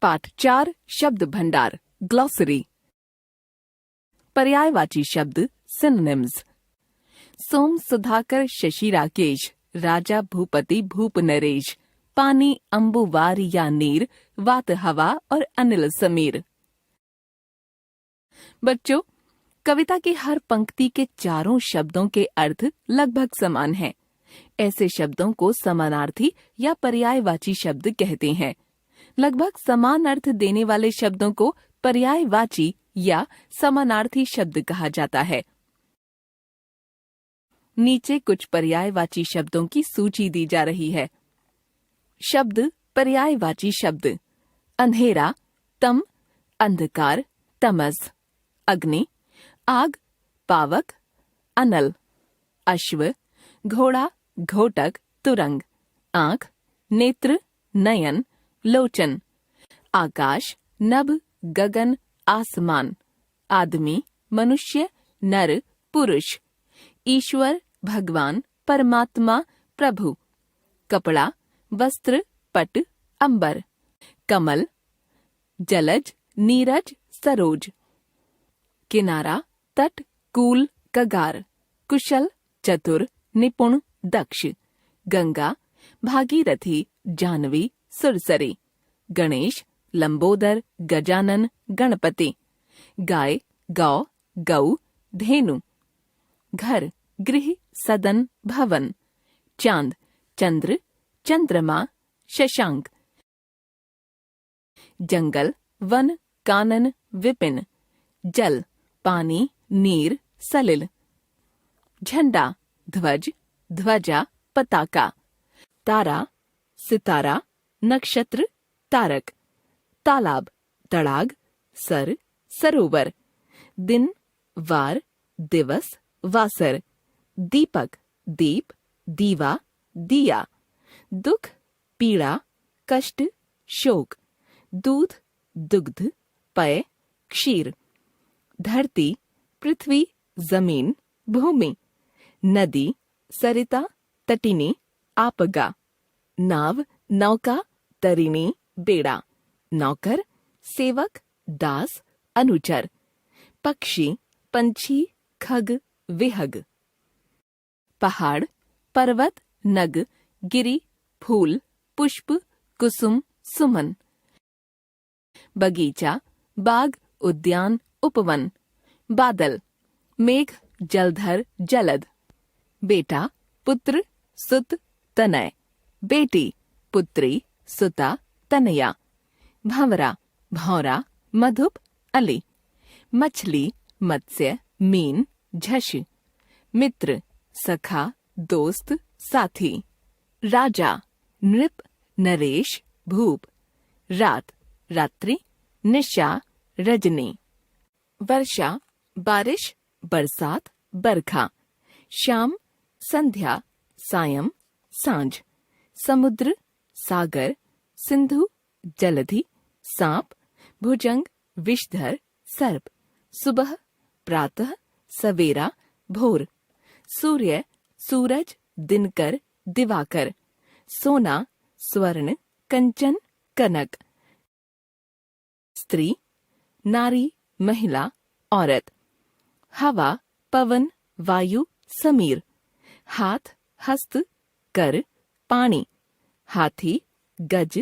पाठ 4 शब्द भंडार ग्लॉसरी। पर्यायवाची शब्द सिनोनिम्स। सोम सुधाकर शशि राकेश, राजा भूपति भूप नरेश, पानी अंबुवार या नीर, वात हवा और अनिल समीर। बच्चों, कविता की हर पंक्ति के चारों शब्दों के अर्थ लगभग समान हैं। ऐसे शब्दों को समानार्थी या पर्यायवाची शब्द कहते हैं। लगभग समान अर्थ देने वाले शब्दों को पर्यायवाची या समानार्थी शब्द कहा जाता है। नीचे कुछ पर्यायवाची शब्दों की सूची दी जा रही है। शब्द पर्यायवाची शब्द: अंधेरा, तम, अंधकार, तमस, अग्नि, आग, पावक, अनल, अश्व, घोड़ा, घोटक, तुरंग, आंख, नेत्र, नयन, लोचन, आकाश, नभ, गगन, आसमान, आदमी, मनुष्य, नर, पुरुष, ईश्वर, भगवान, परमात्मा, प्रभु, कपड़ा, वस्त्र, पट, अंबर, कमल, जलज, नीरज, सरोज, किनारा, तट, कूल, कगार, कुशल, चतुर, निपुण, दक्ष, गंगा, भागीरथी, जानवी, सुरसरी, गणेश, लंबोदर, गजानन, गणपति, गाय, गौ, गौ, धेनु, घर, गृह, सदन, भवन, चांद, चंद्र, चंद्रमा, शशांक, जंगल, वन, कानन, विपिन, जल, पानी, नीर, सलिल, झंडा, ध्वज, ध्वजा, पताका, तारा, सितारा, नक्षत्र, तारक, तालाब, तड़ाग, सर, सरोवर, दिन, वार, दिवस, वासर, दीपक, दीप, दीवा, दिया, दुख, पीड़ा, कष्ट, शोक, दूध, दुग्ध, पय, क्षीर, धरती, पृथ्वी, जमीन, भूमि, नदी, सरिता, तटिनी, आपगा, नाव, नौका, तरिणी, बेड़ा, नौकर, सेवक, दास, अनुचर, पक्षी, पंछी, खग, विहग, पहाड़, पर्वत, नग, गिरी, फूल, पुष्प, कुसुम, सुमन, बगीचा, बाग, उद्यान, उपवन, बादल, मेघ, जलधर, जलद, बेटा, पुत्र, सुत, तनय, बेटी, पुत्री, सुता, तनया, भंवरा, भौरा, मधुप, अली, मछली, मत्स्य, मीन, झष, मित्र, सखा, दोस्त, साथी, राजा, नृप, नरेश, भूप, रात, रात्रि, निशा, रजनी, वर्षा, बारिश, बरसात, बरखा, शाम, संध्या, सायं, सांझ, समुद्र, सागर, सिंधु, जलधि, सांप, भुजंग, विषधर, सर्प, सुबह, प्रातः, सवेरा, भोर, सूर्य, सूरज, दिनकर, दिवाकर, सोना, स्वर्ण, कंचन, कनक, स्त्री, नारी, महिला, औरत, हवा, पवन, वायु, समीर, हाथ, हस्त, कर, पानी, हाथी, गज,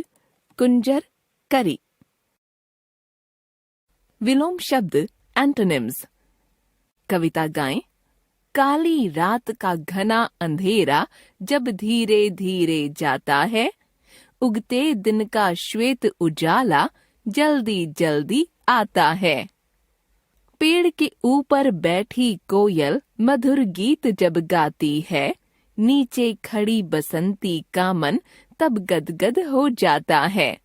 कुंजर, करी। विलोम शब्द एंटोनिम्स। कविता गाएं। काली रात का घना अंधेरा जब धीरे धीरे जाता है, उगते दिन का श्वेत उजाला जल्दी जल्दी आता है। पेड़ के ऊपर बैठी कोयल मधुर गीत जब गाती है, नीचे खड़ी बसंती का मन तब गदगद हो जाता है।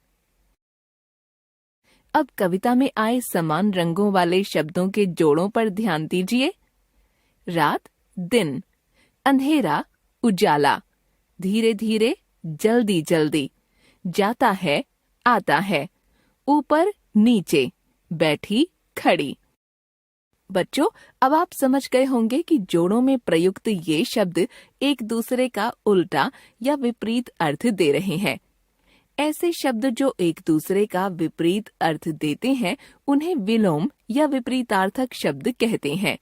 अब कविता में आए समान रंगों वाले शब्दों के जोड़ों पर ध्यान दीजिए। रात, दिन, अंधेरा, उजाला, धीरे धीरे, जल्दी जल्दी, जाता है, आता है, ऊपर, नीचे, बैठी, खड़ी। बच्चों, अब आप समझ गए होंगे कि जोड़ों में प्रयुक्त ये शब्द एक दूसरे का उल्टा या विपरीत अर्थ दे रहे हैं। ऐसे शब्द जो एक दूसरे का विपरीत अर्थ देते हैं उन्हें विलोम या विपरीतार्थक शब्द कहते हैं।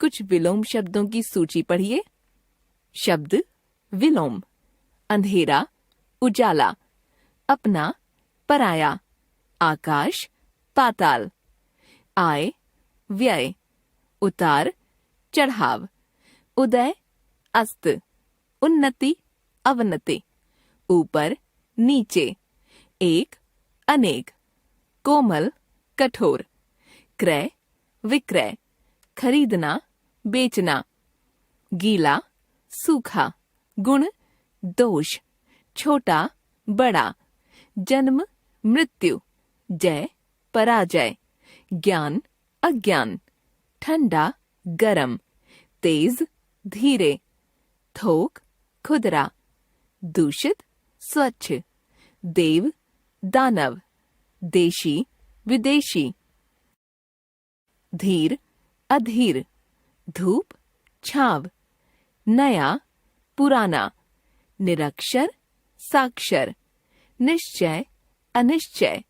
कुछ विलोम शब्दों की सूची पढ़िए। शब्द विलोम: अंधेरा, उजाला, अपना, पराया, आकाश, पाताल, आय, व्यय, उतार, चढ़ाव, उदय, अस्त, उन्नति, अवनति, ऊपर, नीचे, एक, अनेक, कोमल, कठोर, क्रय, विक्रय, खरीदना, बेचना, गीला, सूखा, गुण, दोष, छोटा, बड़ा, जन्म, मृत्यु, जय, पराजय, ज्ञान, अज्ञान, ठंडा, गरम, तेज, धीरे, थोक, खुदरा, दूषित, स्वच्छ, देव, दानव, देशी, विदेशी, धीर, अधीर, धूप, छाव, नया, पुराना, निरक्षर, साक्षर, निश्चय, अनिश्चय,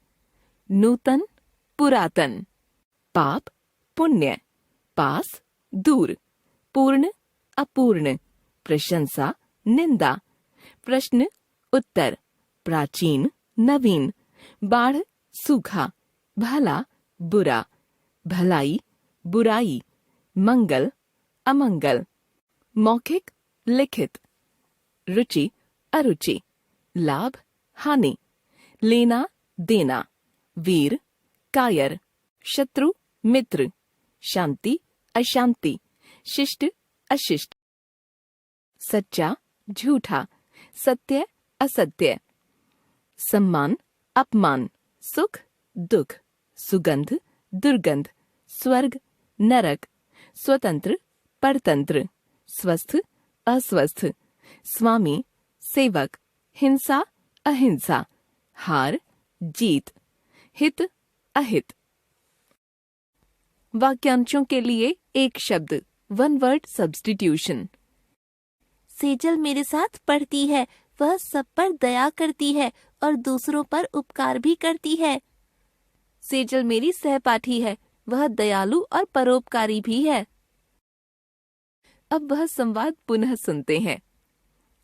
नूतन, पुरातन, पाप, पुण्य, पास, दूर, पूर्ण, अपूर्ण, प्रशंसा, निंदा, प्रश्न, उत्तर, प्राचीन, नवीन, बाढ़, सूखा, भला, बुरा, भलाई, बुराई, मंगल, अमंगल, मौखिक, लिखित, रुचि, अरुचि, लाभ, हानि, लेना, देना, वीर, कायर, शत्रु, मित्र, शांति, अशांति, शिष्ट, अशिष्ट, सच्चा, झूठा, सत्य, असत्य, सम्मान, अपमान, सुख, दुख, सुगंध, दुर्गंध, स्वर्ग, नरक, स्वतंत्र, परतंत्र, स्वस्थ, अस्वस्थ, स्वामी, सेवक, हिंसा, अहिंसा, हार, जीत, हित, अहित। वाक्यांशों के लिए एक शब्द, वन वर्ड सब्स्टिट्यूशन। सेजल मेरे साथ पढ़ती है, वह सब पर दया करती है और दूसरों पर उपकार भी करती है। सेजल मेरी सहपाठी है, वह दयालु और परोपकारी भी है। अब वह संवाद पुनः सुनते हैं।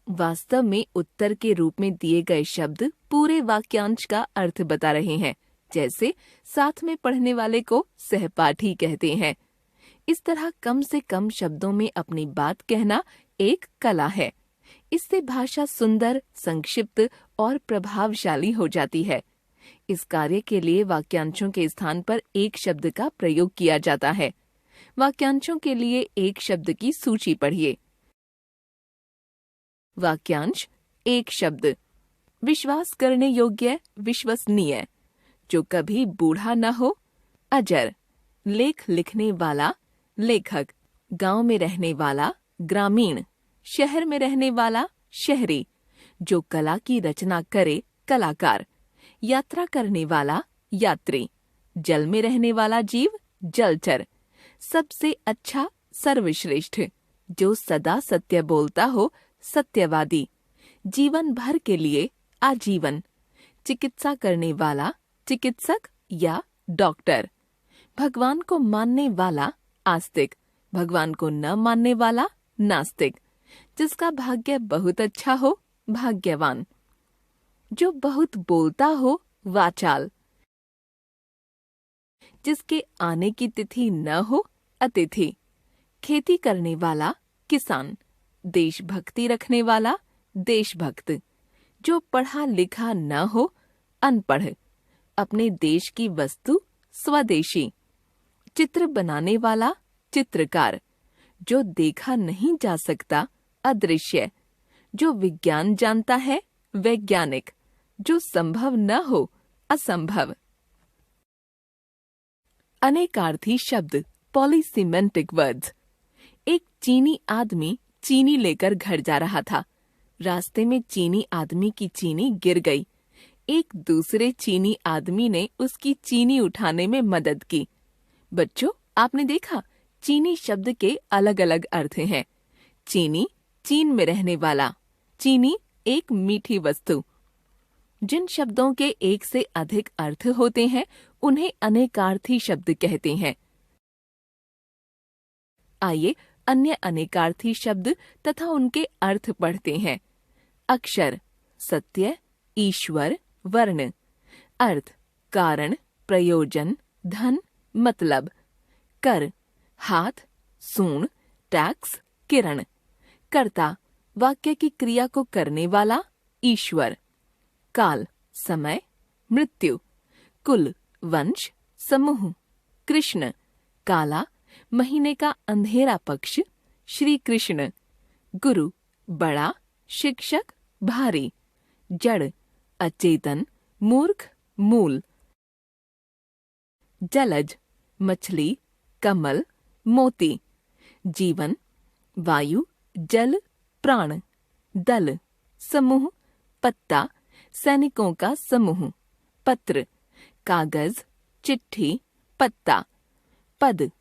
वास्तव में उत्तर के रूप में दिए गए शब्द पूरे वाक्यांश का अर्थ बता रहे हैं, जैसे साथ में पढ़ने वाले को सहपाठी कहते हैं। इस तरह कम से कम शब्दों में अपनी बात कहना एक कला है। इससे भाषा सुंदर, संक्षिप्त और प्रभावशाली हो जाती है। इस कार्य के लिए वाक्यांशों के स्थान पर एक शब्द का प्रयोग किया जाता है। वाक्यांशों के लिए एक शब्द की सूची पढ़िए। वाक्यांश एक शब्द: विश्वास करने योग्य, विश्वसनीय, जो कभी बूढ़ा न हो, अजर, लेख लिखने वाला, लेखक, गांव में रहने वाला, ग्रामीण, शहर में रहने वाला, शहरी, जो कला की रचना करे, कलाकार, यात्रा करने वाला, यात्री, जल में रहने वाला जीव, जलचर, सबसे अच्छा, सर्वश्रेष्ठ, जो सदा सत्य बोलता हो, सत्यवादी, जीवन भर के लिए, आजीवन, चिकित्सा करने वाला, चिकित्सक या डॉक्टर, भगवान को मानने वाला, आस्तिक, भगवान को न मानने वाला, नास्तिक, जिसका भाग्य बहुत अच्छा हो, भाग्यवान, जो बहुत बोलता हो, वाचाल, जिसके आने की तिथि न हो, अतिथि, खेती करने वाला, किसान, देशभक्ति रखने वाला, देशभक्त, जो पढ़ा लिखा न हो, अनपढ़, अपने देश की वस्तु, स्वदेशी, चित्र बनाने वाला, चित्रकार, जो देखा नहीं जा सकता, अदृश्य, जो विज्ञान जानता है, वैज्ञानिक, जो संभव न हो, असंभव। अनेकार्थी शब्द, पॉलीसिमेंटिक वर्ड्स। एक चीनी आदमी चीनी लेकर घर जा रहा था। रास्ते में चीनी आदमी की चीनी गिर गई। एक दूसरे चीनी आदमी ने उसकी चीनी उठाने में मदद की। बच्चों, आपने देखा, चीनी शब्द के अलग अलग अर्थ हैं। चीनी, चीन में रहने वाला, चीनी, एक मीठी वस्तु। जिन शब्दों के एक से अधिक अर्थ होते हैं उन्हें अनेकार्थी शब्द कहते हैं। आइए अन्य अनेकार्थी शब्द तथा उनके अर्थ पढ़ते हैं। अक्षर, सत्य, ईश्वर, वर्ण। अर्थ, कारण, प्रयोजन, धन, मतलब। कर, हाथ, सूंड, टैक्स, किरण। कर्ता, वाक्य की क्रिया को करने वाला, ईश्वर। काल, समय, मृत्यु। कुल, वंश, समूह। कृष्ण, काला, महीने का अंधेरा पक्ष, श्री कृष्ण। गुरु, बड़ा, शिक्षक, भारी। जड़, अचेतन, मूर्ख, मूल। जलज, मछली, कमल, मोती। जीवन, वायु, जल, प्राण। दल, समूह, पत्ता, सैनिकों का समूह। पत्र, कागज, चिट्ठी, पत्ता। पद,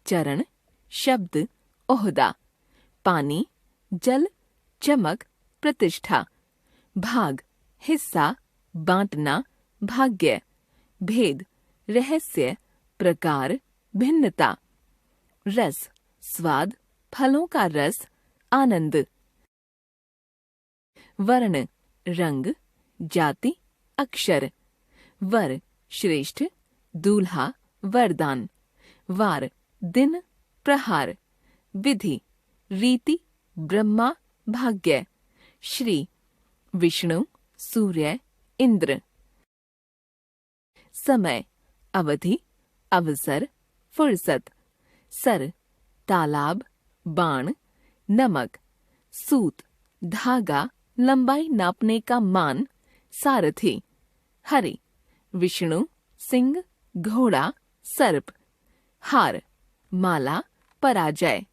चरण, शब्द, ओहदा। पानी, जल, चमक, प्रतिष्ठा। भाग, हिस्सा, बांटना, भाग्य। भेद, रहस्य, प्रकार, भिन्नता। रस, स्वाद, फलों का रस, आनंद। वर्ण, रंग, जाति, अक्षर। वर, श्रेष्ठ, दूल्हा, वरदान। वार, दिन, प्रहार। विधि, रीति, ब्रह्मा, भाग्य। श्री, विष्णु, सूर्य, इंद्र। समय, अवधि, अवसर, फुर्सत। सर, तालाब, बाण, नमक। सूत, धागा, लंबाई नापने का मान, सारथी। हरि, विष्णु, सिंह, घोड़ा, सर्प। हार, माला, पराजय।